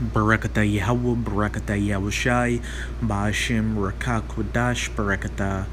Barakata Yahweh, Barakata Yahushai, Ba'ashim, Rakakwadash, Barakata.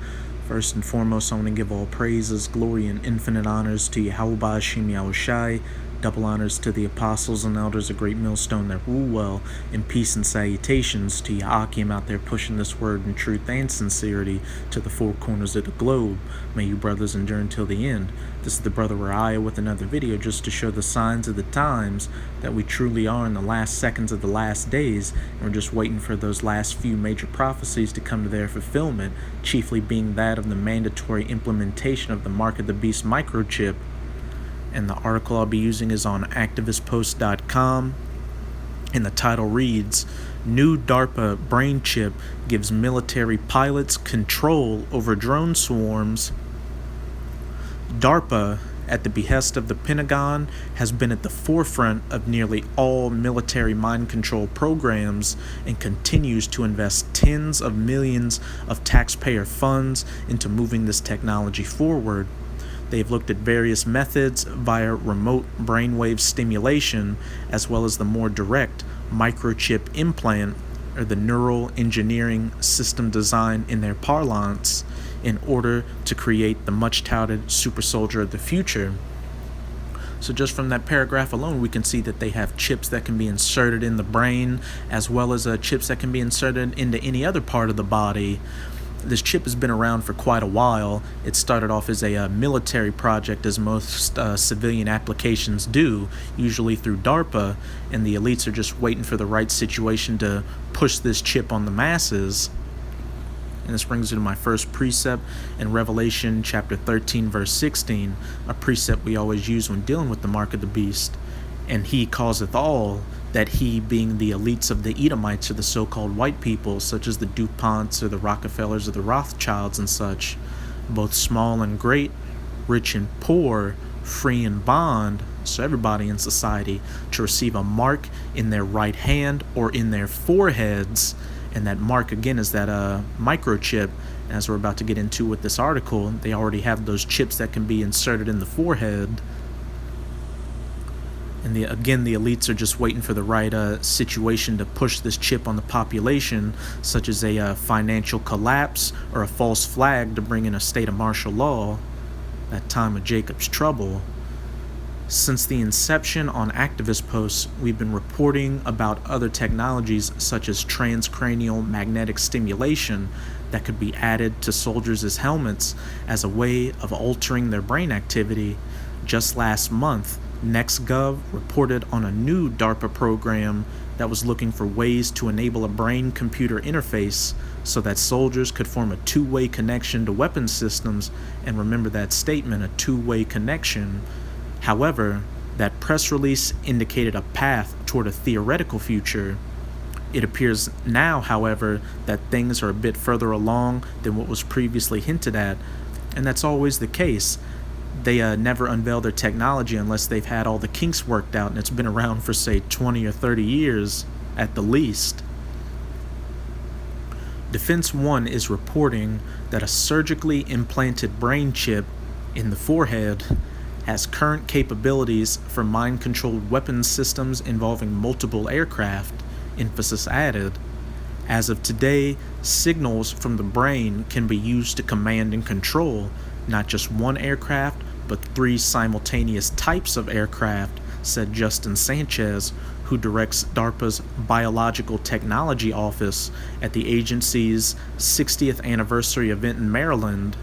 First and foremost, I want to give all praises, glory, and infinite honors to Yahweh Ba'ashim Yahushai. Double honors to the apostles and elders of Great Millstone that rule well, and peace and salutations to Ya'akim out there pushing this word in truth and sincerity to the four corners of the globe. May you brothers endure until the end. This is the Brother Raya with another video just to show the signs of the times that we truly are in the last seconds of the last days, and we're just waiting for those last few major prophecies to come to their fulfillment, chiefly being that of the mandatory implementation of the Mark of the Beast microchip. And the article I'll be using is on activistpost.com, and the title reads, New DARPA brain chip gives military pilots control over drone swarms. DARPA, at the behest of the Pentagon, has been at the forefront of nearly all military mind control programs and continues to invest tens of millions of taxpayer funds into moving this technology forward. They've looked at various methods via remote brainwave stimulation, as well as the more direct microchip implant, or the neural engineering system design in their parlance, in order to create the much-touted super soldier of the future. So just from that paragraph alone, we can see that they have chips that can be inserted in the brain, as well as chips that can be inserted into any other part of the body. This chip has been around for quite a while. It started off as a military project, as most civilian applications do, usually through DARPA, and the elites are just waiting for the right situation to push this chip on the masses. And this brings me to my first precept in Revelation chapter 13, verse 16, a precept we always use when dealing with the mark of the beast. And he causeth all, that he being the elites of the Edomites, or the so-called white people, such as the DuPonts or the Rockefellers or the Rothschilds and such, both small and great, rich and poor, free and bond, so everybody in society, to receive a mark in their right hand or in their foreheads. And that mark, again, is that microchip. As we're about to get into with this article, they already have those chips that can be inserted in the forehead. And again, the elites are just waiting for the right situation to push this chip on the population, such as a financial collapse or a false flag to bring in a state of martial law, that time of Jacob's trouble. Since the inception on activist posts, we've been reporting about other technologies such as transcranial magnetic stimulation that could be added to soldiers' helmets as a way of altering their brain activity. Just last month, NextGov reported on a new DARPA program that was looking for ways to enable a brain-computer interface so that soldiers could form a two-way connection to weapon systems. And remember that statement, a two-way connection. However, that press release indicated a path toward a theoretical future. It appears now, however, that things are a bit further along than what was previously hinted at, and that's always the case. They never unveil their technology unless they've had all the kinks worked out, and it's been around for, say, 20 or 30 years at the least. Defense One is reporting that a surgically implanted brain chip in the forehead has current capabilities for mind-controlled weapons systems involving multiple aircraft, emphasis added. As of today, signals from the brain can be used to command and control not just one aircraft, but 3 simultaneous types of aircraft, said Justin Sanchez, who directs DARPA's Biological Technology Office at the agency's 60th anniversary event in Maryland.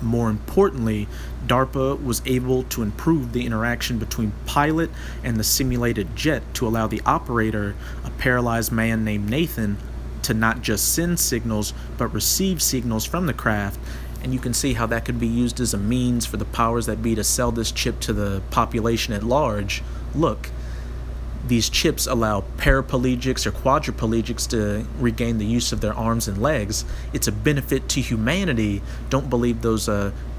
More importantly, DARPA was able to improve the interaction between pilot and the simulated jet to allow the operator, a paralyzed man named Nathan, to not just send signals, but receive signals from the craft. And you can see how that could be used as a means for the powers that be to sell this chip to the population at large. Look, these chips allow paraplegics or quadriplegics to regain the use of their arms and legs. It's a benefit to humanity. Don't believe those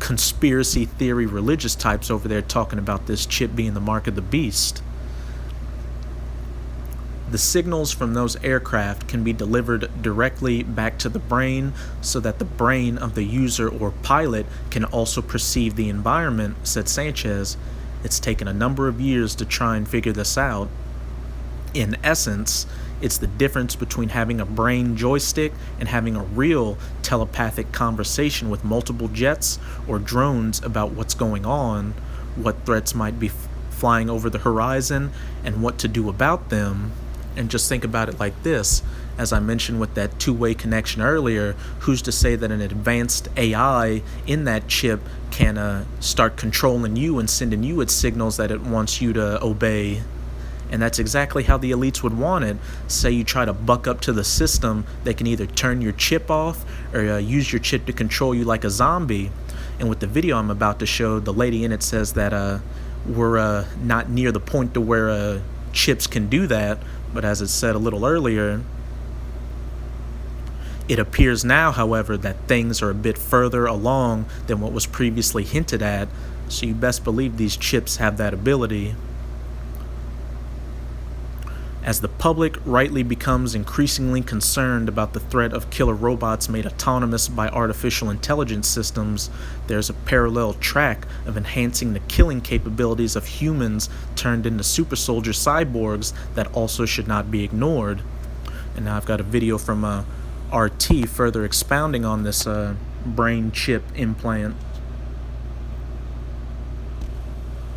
conspiracy theory religious types over there talking about this chip being the mark of the beast. The signals from those aircraft can be delivered directly back to the brain so that the brain of the user or pilot can also perceive the environment, said Sanchez. It's taken a number of years to try and figure this out. In essence, it's the difference between having a brain joystick and having a real telepathic conversation with multiple jets or drones about what's going on, what threats might be flying over the horizon, and what to do about them. And just think about it like this. As I mentioned with that two-way connection earlier, who's to say that an advanced AI in that chip can start controlling you and sending you its signals that it wants you to obey? And that's exactly how the elites would want it. Say you try to buck up to the system, they can either turn your chip off or use your chip to control you like a zombie. And with the video I'm about to show, the lady in it says that we're not near the point to where chips can do that. But as it said a little earlier, it appears now, however, that things are a bit further along than what was previously hinted at. So you best believe these chips have that ability. As the public rightly becomes increasingly concerned about the threat of killer robots made autonomous by artificial intelligence systems, there's a parallel track of enhancing the killing capabilities of humans turned into super soldier cyborgs that also should not be ignored. And now I've got a video from RT further expounding on this brain chip implant.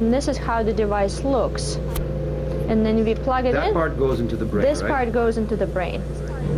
And this is how the device looks. And then we plug it in. That part goes into the brain, This part goes into the brain.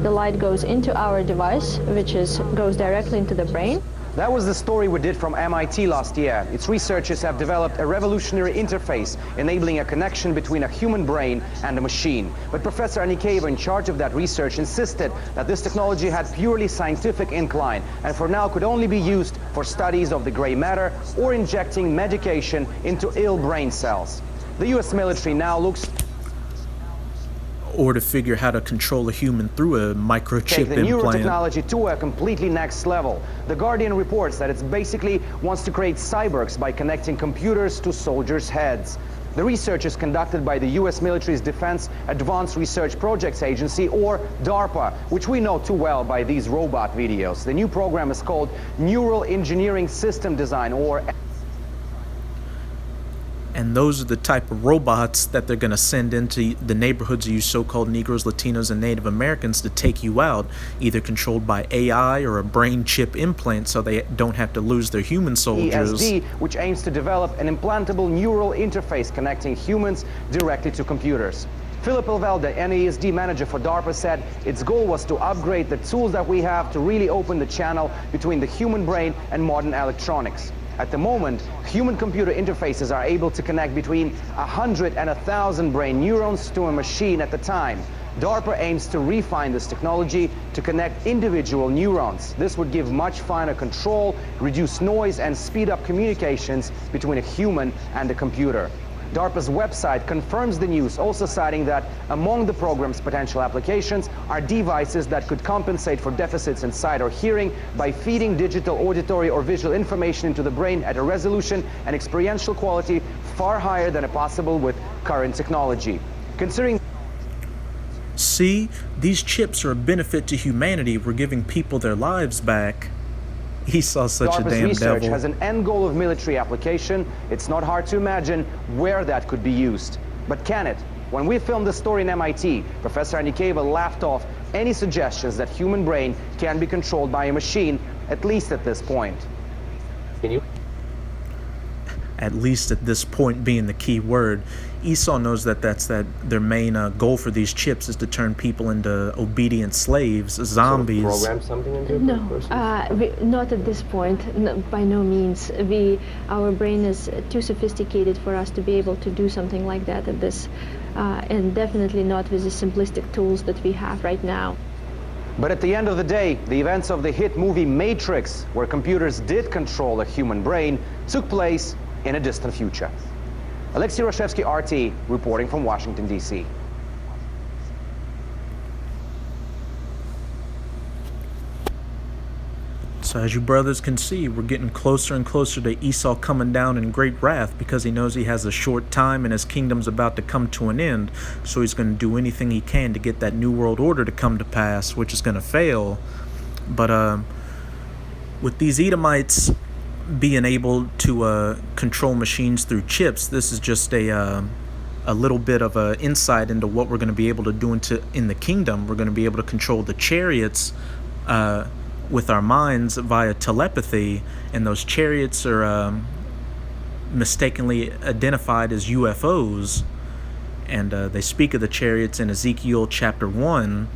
The light goes into our device, which goes directly into the brain. That was the story we did from MIT last year. Its researchers have developed a revolutionary interface, enabling a connection between a human brain and a machine. But Professor Anikеева, in charge of that research, insisted that this technology had purely scientific incline, and for now could only be used for studies of the gray matter or injecting medication into ill brain cells. The US military now looks or to figure how to control a human through a microchip take the implant. neurotechnology to a completely next level. The Guardian reports that it basically wants to create cyborgs by connecting computers to soldiers' heads. The research is conducted by the US military's Defense Advanced Research Projects Agency, or DARPA, which we know too well by these robot videos. The new program is called Neural Engineering System Design, or And those are the type of robots that they're going to send into the neighborhoods of you so-called Negroes, Latinos, and Native Americans to take you out, either controlled by AI or a brain chip implant so they don't have to lose their human soldiers. ESD, which aims to develop an implantable neural interface connecting humans directly to computers. Philip Elvelda, NASD manager for DARPA, said its goal was to upgrade the tools that we have to really open the channel between the human brain and modern electronics. At the moment, human-computer interfaces are able to connect between 100 and 1,000 brain neurons to a machine at a time. DARPA aims to refine this technology to connect individual neurons. This would give much finer control, reduce noise, and speed up communications between a human and a computer. DARPA's website confirms the news, also citing that among the program's potential applications are devices that could compensate for deficits in sight or hearing by feeding digital, auditory, or visual information into the brain at a resolution and experiential quality far higher than possible with current technology. Considering See, these chips are a benefit to humanity. We're giving people their lives back. He saw such DARPA's a damn research devil. has an end goal of military application. It's not hard to imagine where that could be used. But can it? When we filmed this story in MIT, Professor Anikеева laughed off any suggestions that human brain can be controlled by a machine, at least at this point. Can you? At least at this point being the key word. Esau knows that their main goal for these chips is to turn people into obedient slaves, zombies. Sort of program something into No, a person? not at this point. No, by no means. Our brain is too sophisticated for us to be able to do something like that at this, and definitely not with the simplistic tools that we have right now. But at the end of the day, the events of the hit movie Matrix, where computers did control a human brain, took place in a distant future. Alexei Rashevsky, RT, reporting from Washington, D.C. So as you brothers can see, we're getting closer and closer to Esau coming down in great wrath because he knows he has a short time and his kingdom's about to come to an end. So he's going to do anything he can to get that New World Order to come to pass, which is going to fail. But with these Edomites being able to control machines through chips, this is just a a little bit of a insight into what we're going to be able to do in the kingdom. We're going to be able to control the chariots with our minds via telepathy, and those chariots are mistakenly identified as UFOs. And they speak of the chariots in Ezekiel chapter 1,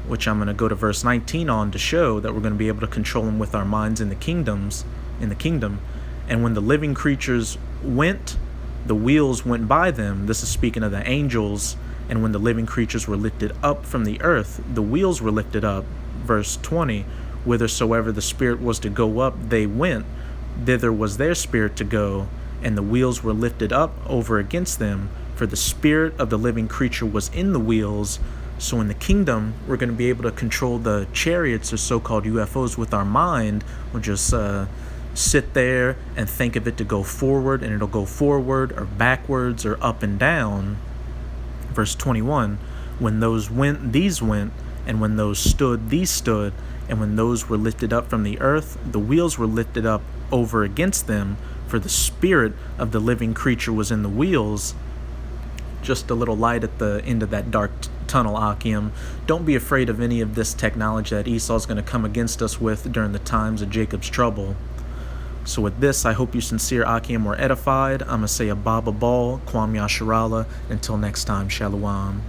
which I'm going to go to verse 19 on to show that we're going to be able to control them with our minds in the kingdom. And when the living creatures went, the wheels went by them. This is speaking of the angels. And when the living creatures were lifted up from the earth, the wheels were lifted up. Verse 20, whithersoever the spirit was to go up, they went. Thither was their spirit to go, and the wheels were lifted up over against them. For the spirit of the living creature was in the wheels. So in the kingdom, we're going to be able to control the chariots or so-called UFOs with our mind. We'll just sit there and think of it to go forward, and it'll go forward or backwards or up and down. Verse 21, when those went, these went, and when those stood, these stood, and when those were lifted up from the earth, the wheels were lifted up over against them, for the spirit of the living creature was in the wheels. Just a little light at the end of that dark tunnel, Akim. Don't be afraid of any of this technology that Esau's going to come against us with during the times of Jacob's trouble. So with this, I hope you sincere Akim were edified. I'm going to say a Baba Ball, Kwam Yasharala. Until next time, Shalom.